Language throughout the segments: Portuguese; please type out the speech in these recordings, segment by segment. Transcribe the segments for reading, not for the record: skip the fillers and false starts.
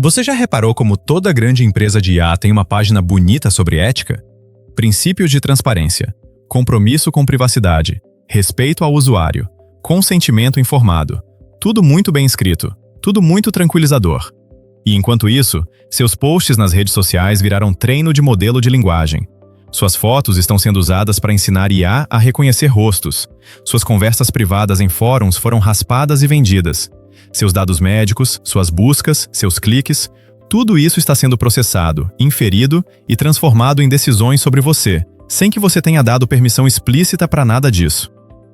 Você já reparou como toda grande empresa de IA tem uma página bonita sobre ética? Princípios de transparência, compromisso com privacidade, respeito ao usuário, consentimento informado. Tudo muito bem escrito, tudo muito tranquilizador. E enquanto isso, seus posts nas redes sociais viraram treino de modelo de linguagem. Suas fotos estão sendo usadas para ensinar IA a reconhecer rostos. Suas conversas privadas em fóruns foram raspadas e vendidas. Seus dados médicos, suas buscas, seus cliques, tudo isso está sendo processado, inferido e transformado em decisões sobre você, sem que você tenha dado permissão explícita para nada disso.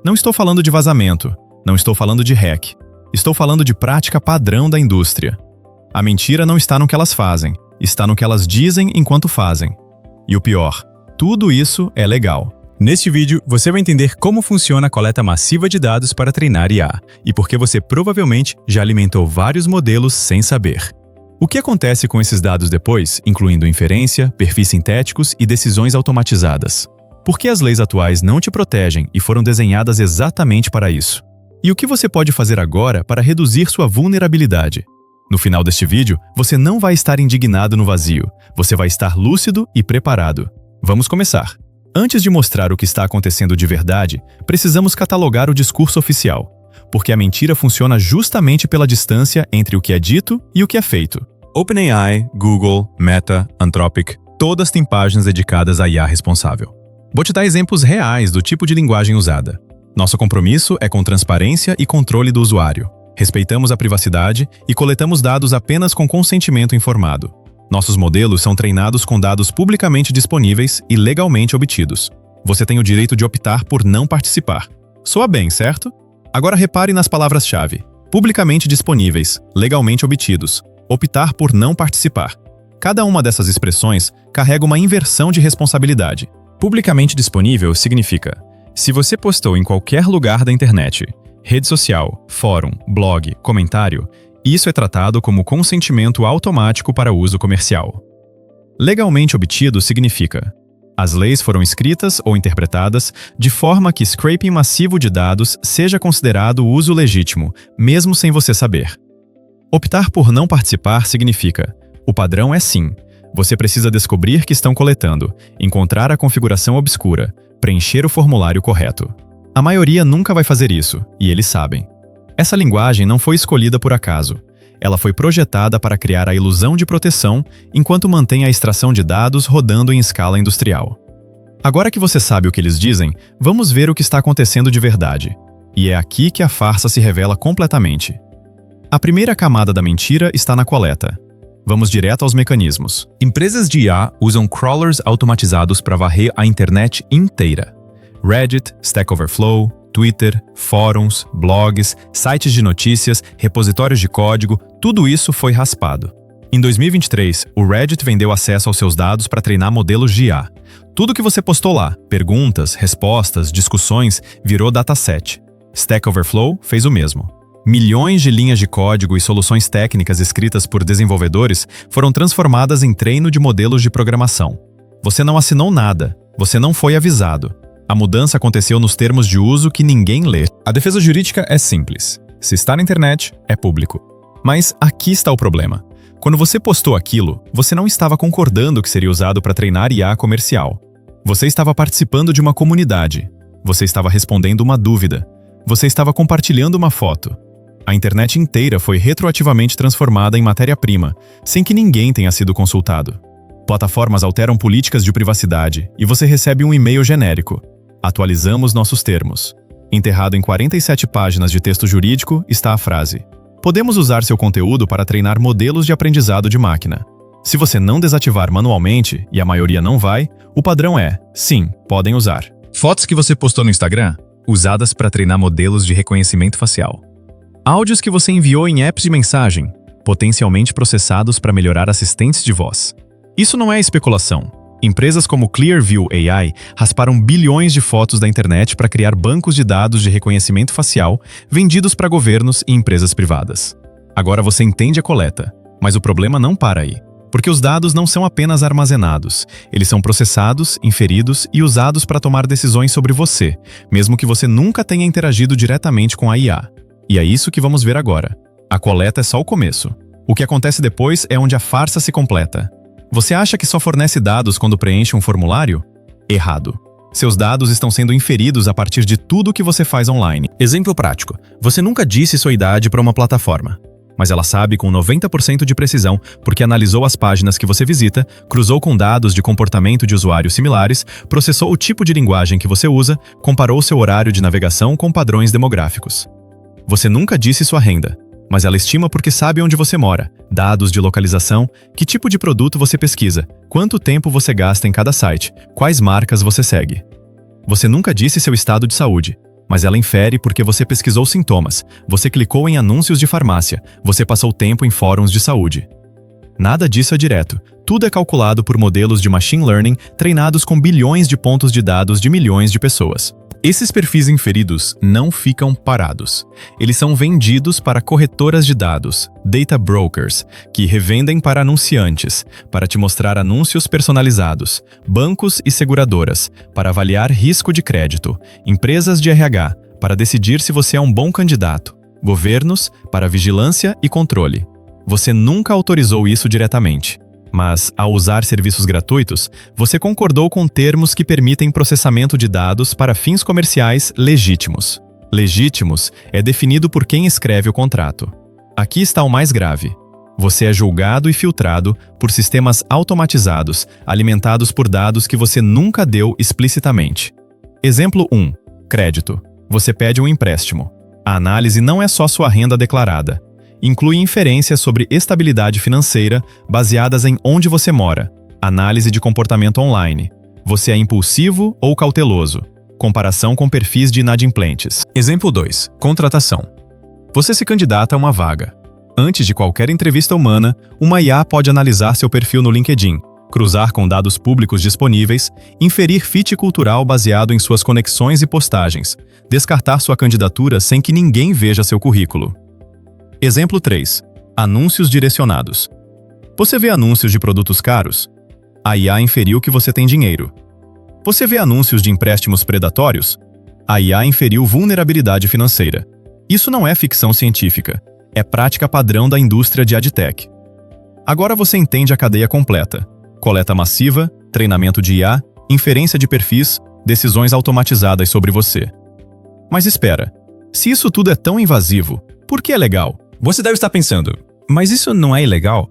Não estou falando de vazamento, não estou falando de hack. Estou falando de prática padrão da indústria. A mentira não está no que elas fazem, está no que elas dizem enquanto fazem. E o pior, tudo isso é legal. Neste vídeo, você vai entender como funciona a coleta massiva de dados para treinar IA e por que você provavelmente já alimentou vários modelos sem saber. O que acontece com esses dados depois, incluindo inferência, perfis sintéticos e decisões automatizadas? Por que as leis atuais não te protegem e foram desenhadas exatamente para isso? E o que você pode fazer agora para reduzir sua vulnerabilidade? No final deste vídeo, você não vai estar indignado no vazio, você vai estar lúcido e preparado. Vamos começar. Antes de mostrar o que está acontecendo de verdade, precisamos catalogar o discurso oficial, porque a mentira funciona justamente pela distância entre o que é dito e o que é feito. OpenAI, Google, Meta, Anthropic, todas têm páginas dedicadas à IA responsável. Vou te dar exemplos reais do tipo de linguagem usada. Nosso compromisso é com transparência e controle do usuário. Respeitamos a privacidade e coletamos dados apenas com consentimento informado. Nossos modelos são treinados com dados publicamente disponíveis e legalmente obtidos. Você tem o direito de optar por não participar. Soa bem, certo? Agora repare nas palavras-chave. Publicamente disponíveis, legalmente obtidos, optar por não participar. Cada uma dessas expressões carrega uma inversão de responsabilidade. Publicamente disponível significa: se você postou em qualquer lugar da internet, rede social, fórum, blog, comentário, isso é tratado como consentimento automático para uso comercial. Legalmente obtido significa: as leis foram escritas ou interpretadas de forma que scraping massivo de dados seja considerado uso legítimo, mesmo sem você saber. Optar por não participar significa: o padrão é sim. Você precisa descobrir que estão coletando, encontrar a configuração obscura, preencher o formulário correto. A maioria nunca vai fazer isso, e eles sabem. Essa linguagem não foi escolhida por acaso. Ela foi projetada para criar a ilusão de proteção enquanto mantém a extração de dados rodando em escala industrial. Agora que você sabe o que eles dizem, vamos ver o que está acontecendo de verdade. E é aqui que a farsa se revela completamente. A primeira camada da mentira está na coleta. Vamos direto aos mecanismos. Empresas de IA usam crawlers automatizados para varrer a internet inteira. Reddit, Stack Overflow, Twitter, fóruns, blogs, sites de notícias, repositórios de código, tudo isso foi raspado. Em 2023, o Reddit vendeu acesso aos seus dados para treinar modelos de IA. Tudo que você postou lá, perguntas, respostas, discussões, virou dataset. Stack Overflow fez o mesmo. Milhões de linhas de código e soluções técnicas escritas por desenvolvedores foram transformadas em treino de modelos de programação. Você não assinou nada, você não foi avisado. A mudança aconteceu nos termos de uso que ninguém lê. A defesa jurídica é simples. Se está na internet, é público. Mas aqui está o problema. Quando você postou aquilo, você não estava concordando que seria usado para treinar IA comercial. Você estava participando de uma comunidade. Você estava respondendo uma dúvida. Você estava compartilhando uma foto. A internet inteira foi retroativamente transformada em matéria-prima, sem que ninguém tenha sido consultado. Plataformas alteram políticas de privacidade e você recebe um e-mail genérico. Atualizamos nossos termos. Enterrado em 47 páginas de texto jurídico está a frase: podemos usar seu conteúdo para treinar modelos de aprendizado de máquina. Se você não desativar manualmente, e a maioria não vai, o padrão é: sim, podem usar. Fotos que você postou no Instagram, usadas para treinar modelos de reconhecimento facial. Áudios que você enviou em apps de mensagem, potencialmente processados para melhorar assistentes de voz. Isso não é especulação. Empresas como Clearview AI rasparam bilhões de fotos da internet para criar bancos de dados de reconhecimento facial vendidos para governos e empresas privadas. Agora você entende a coleta, mas o problema não para aí. Porque os dados não são apenas armazenados, eles são processados, inferidos e usados para tomar decisões sobre você, mesmo que você nunca tenha interagido diretamente com a IA. E é isso que vamos ver agora. A coleta é só o começo. O que acontece depois é onde a farsa se completa. Você acha que só fornece dados quando preenche um formulário? Errado. Seus dados estão sendo inferidos a partir de tudo que você faz online. Exemplo prático. Você nunca disse sua idade para uma plataforma, mas ela sabe com 90% de precisão porque analisou as páginas que você visita, cruzou com dados de comportamento de usuários similares, processou o tipo de linguagem que você usa, comparou seu horário de navegação com padrões demográficos. Você nunca disse sua renda, mas ela estima porque sabe onde você mora, dados de localização, que tipo de produto você pesquisa, quanto tempo você gasta em cada site, quais marcas você segue. Você nunca disse seu estado de saúde, mas ela infere porque você pesquisou sintomas, você clicou em anúncios de farmácia, você passou tempo em fóruns de saúde. Nada disso é direto. Tudo é calculado por modelos de machine learning treinados com bilhões de pontos de dados de milhões de pessoas. Esses perfis inferidos não ficam parados. Eles são vendidos para corretoras de dados, data brokers, que revendem para anunciantes, para te mostrar anúncios personalizados, bancos e seguradoras, para avaliar risco de crédito, empresas de RH, para decidir se você é um bom candidato, governos, para vigilância e controle. Você nunca autorizou isso diretamente. Mas, ao usar serviços gratuitos, você concordou com termos que permitem processamento de dados para fins comerciais legítimos. Legítimos é definido por quem escreve o contrato. Aqui está o mais grave. Você é julgado e filtrado por sistemas automatizados, alimentados por dados que você nunca deu explicitamente. Exemplo 1. Crédito. Você pede um empréstimo. A análise não é só sua renda declarada. Inclui inferências sobre estabilidade financeira baseadas em onde você mora, análise de comportamento online, você é impulsivo ou cauteloso, comparação com perfis de inadimplentes. Exemplo 2. Contratação. Você se candidata a uma vaga. Antes de qualquer entrevista humana, uma IA pode analisar seu perfil no LinkedIn, cruzar com dados públicos disponíveis, inferir fit cultural baseado em suas conexões e postagens, descartar sua candidatura sem que ninguém veja seu currículo. Exemplo 3. Anúncios direcionados. Você vê anúncios de produtos caros? A IA inferiu que você tem dinheiro. Você vê anúncios de empréstimos predatórios? A IA inferiu vulnerabilidade financeira. Isso não é ficção científica. É prática padrão da indústria de AdTech. Agora você entende a cadeia completa. Coleta massiva, treinamento de IA, inferência de perfis, decisões automatizadas sobre você. Mas espera, se isso tudo é tão invasivo, por que é legal? Você deve estar pensando, mas isso não é ilegal?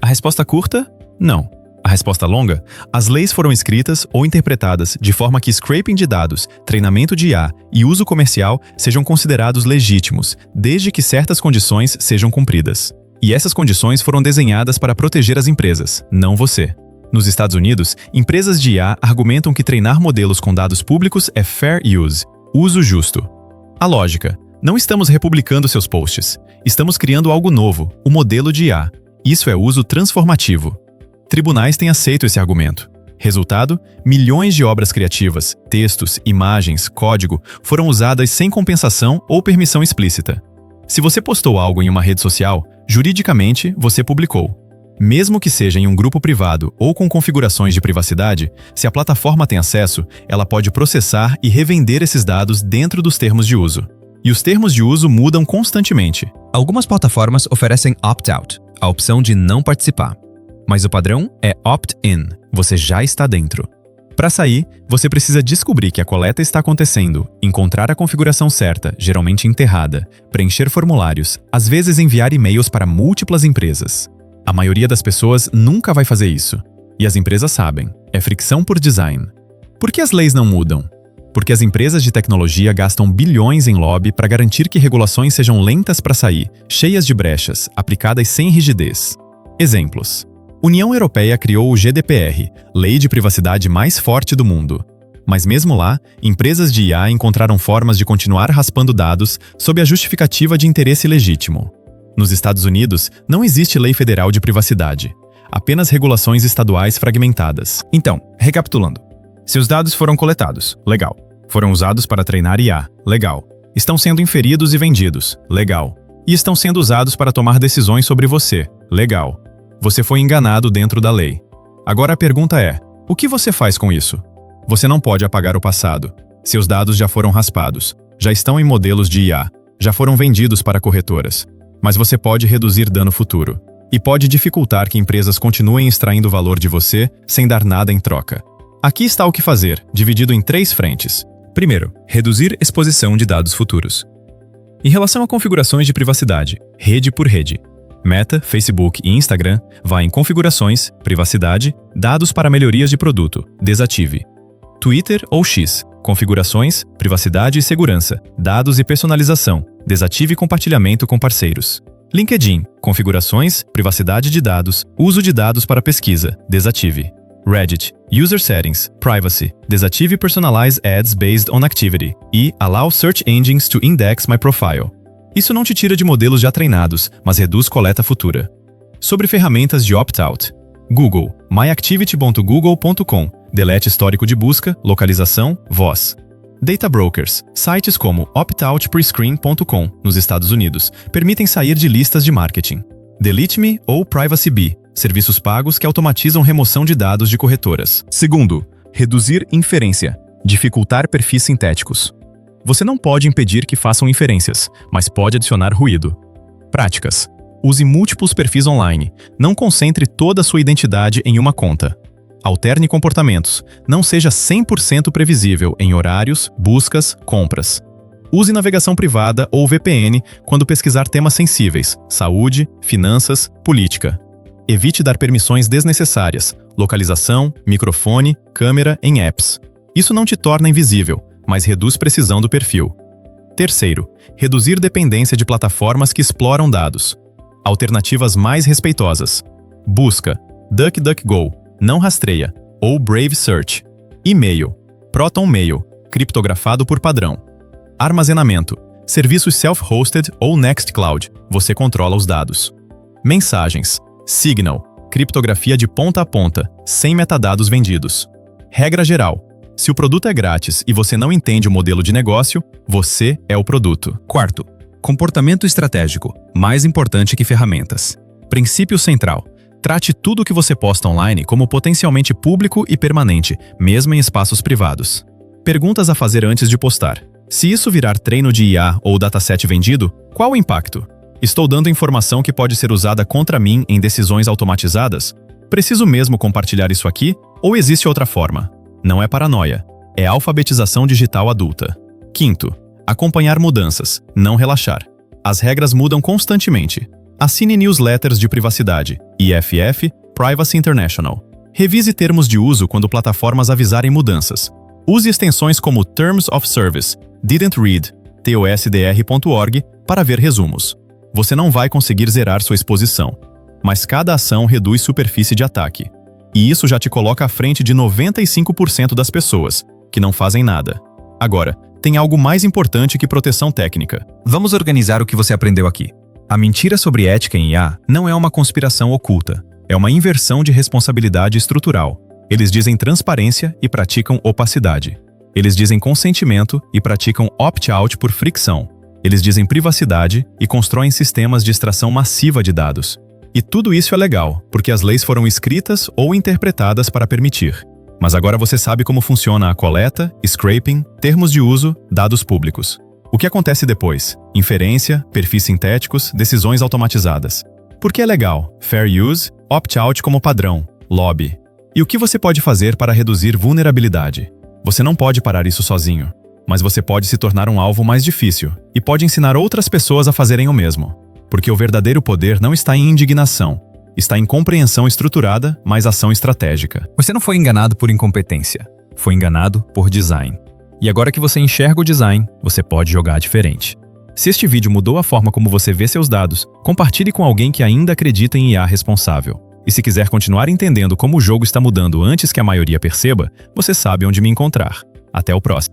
A resposta curta, não. A resposta longa, as leis foram escritas ou interpretadas de forma que scraping de dados, treinamento de IA e uso comercial sejam considerados legítimos, desde que certas condições sejam cumpridas. E essas condições foram desenhadas para proteger as empresas, não você. Nos Estados Unidos, empresas de IA argumentam que treinar modelos com dados públicos é fair use, uso justo. A lógica: não estamos republicando seus posts. Estamos criando algo novo, o modelo de IA. Isso é uso transformativo. Tribunais têm aceito esse argumento. Resultado: milhões de obras criativas, textos, imagens, código foram usadas sem compensação ou permissão explícita. Se você postou algo em uma rede social, juridicamente você publicou. Mesmo que seja em um grupo privado ou com configurações de privacidade, se a plataforma tem acesso, ela pode processar e revender esses dados dentro dos termos de uso. E os termos de uso mudam constantemente. Algumas plataformas oferecem opt-out, a opção de não participar. Mas o padrão é opt-in, você já está dentro. Para sair, você precisa descobrir que a coleta está acontecendo, encontrar a configuração certa, geralmente enterrada, preencher formulários, às vezes enviar e-mails para múltiplas empresas. A maioria das pessoas nunca vai fazer isso. E as empresas sabem, é fricção por design. Por que as leis não mudam? Porque as empresas de tecnologia gastam bilhões em lobby para garantir que regulações sejam lentas para sair, cheias de brechas, aplicadas sem rigidez. Exemplos. União Europeia criou o GDPR, lei de privacidade mais forte do mundo. Mas mesmo lá, empresas de IA encontraram formas de continuar raspando dados sob a justificativa de interesse legítimo. Nos Estados Unidos, não existe lei federal de privacidade, apenas regulações estaduais fragmentadas. Então, recapitulando. Seus dados foram coletados, legal. Foram usados para treinar IA, legal. Estão sendo inferidos e vendidos, legal. E estão sendo usados para tomar decisões sobre você, legal. Você foi enganado dentro da lei. Agora a pergunta é, o que você faz com isso? Você não pode apagar o passado. Seus dados já foram raspados, já estão em modelos de IA, já foram vendidos para corretoras. Mas você pode reduzir dano futuro. e pode dificultar que empresas continuem extraindo valor de você sem dar nada em troca. Aqui está o que fazer, dividido em 3 frentes. Primeiro, reduzir exposição de dados futuros. Em relação a configurações de privacidade, rede por rede, Meta, Facebook e Instagram, vá em Configurações, Privacidade, Dados para melhorias de produto, desative. Twitter ou X, Configurações, Privacidade e segurança, Dados e personalização, desative compartilhamento com parceiros. LinkedIn, Configurações, Privacidade de dados, uso de dados para pesquisa, desative. Reddit, User Settings, Privacy, desative Personalize Ads Based on Activity e Allow Search Engines to Index My Profile. Isso não te tira de modelos já treinados, mas reduz coleta futura. Sobre ferramentas de opt-out. Google, myactivity.google.com, delete histórico de busca, localização, voz. Data brokers, sites como optoutprescreen.com, nos Estados Unidos, permitem sair de listas de marketing. DeleteMe ou PrivacyBee, serviços pagos que automatizam remoção de dados de corretoras. Segundo, reduzir inferência, dificultar perfis sintéticos. Você não pode impedir que façam inferências, mas pode adicionar ruído. Práticas. Use múltiplos perfis online. Não concentre toda a sua identidade em uma conta. Alterne comportamentos. Não seja 100% previsível em horários, buscas, compras. Use navegação privada ou VPN quando pesquisar temas sensíveis, saúde, finanças, política. Evite dar permissões desnecessárias, localização, microfone, câmera em apps. Isso não te torna invisível, mas reduz precisão do perfil. Terceiro, reduzir dependência de plataformas que exploram dados. Alternativas mais respeitosas. Busca, DuckDuckGo, não rastreia, ou Brave Search. E-mail, ProtonMail, criptografado por padrão. Armazenamento, serviços self-hosted ou Nextcloud, você controla os dados. Mensagens, Signal, criptografia de ponta a ponta, sem metadados vendidos. Regra geral, se o produto é grátis e você não entende o modelo de negócio, você é o produto. Quarto, comportamento estratégico, mais importante que ferramentas. Princípio central, trate tudo o que você posta online como potencialmente público e permanente, mesmo em espaços privados. Perguntas a fazer antes de postar. Se isso virar treino de IA ou dataset vendido, qual o impacto? Estou dando informação que pode ser usada contra mim em decisões automatizadas? Preciso mesmo compartilhar isso aqui? Ou existe outra forma? Não é paranoia. É alfabetização digital adulta. Quinto, acompanhar mudanças, não relaxar. As regras mudam constantemente. Assine newsletters de privacidade, IFF, Privacy International. Revise termos de uso quando plataformas avisarem mudanças. Use extensões como Terms of Service, Didn't Read, tosdr.org para ver resumos. Você não vai conseguir zerar sua exposição, mas cada ação reduz superfície de ataque. E isso já te coloca à frente de 95% das pessoas, que não fazem nada. Agora, tem algo mais importante que proteção técnica. Vamos organizar o que você aprendeu aqui. A mentira sobre ética em IA não é uma conspiração oculta, é uma inversão de responsabilidade estrutural. Eles dizem transparência e praticam opacidade. Eles dizem consentimento e praticam opt-out por fricção. Eles dizem privacidade e constroem sistemas de extração massiva de dados. E tudo isso é legal, porque as leis foram escritas ou interpretadas para permitir. Mas agora você sabe como funciona a coleta, scraping, termos de uso, dados públicos. O que acontece depois? Inferência, perfis sintéticos, decisões automatizadas. Por que é legal? Fair use, opt-out como padrão, lobby. E o que você pode fazer para reduzir vulnerabilidade? Você não pode parar isso sozinho, mas você pode se tornar um alvo mais difícil e pode ensinar outras pessoas a fazerem o mesmo. Porque o verdadeiro poder não está em indignação, está em compreensão estruturada, mas ação estratégica. Você não foi enganado por incompetência, foi enganado por design. E agora que você enxerga o design, você pode jogar diferente. Se este vídeo mudou a forma como você vê seus dados, compartilhe com alguém que ainda acredita em IA responsável. E se quiser continuar entendendo como o jogo está mudando antes que a maioria perceba, você sabe onde me encontrar. Até o próximo.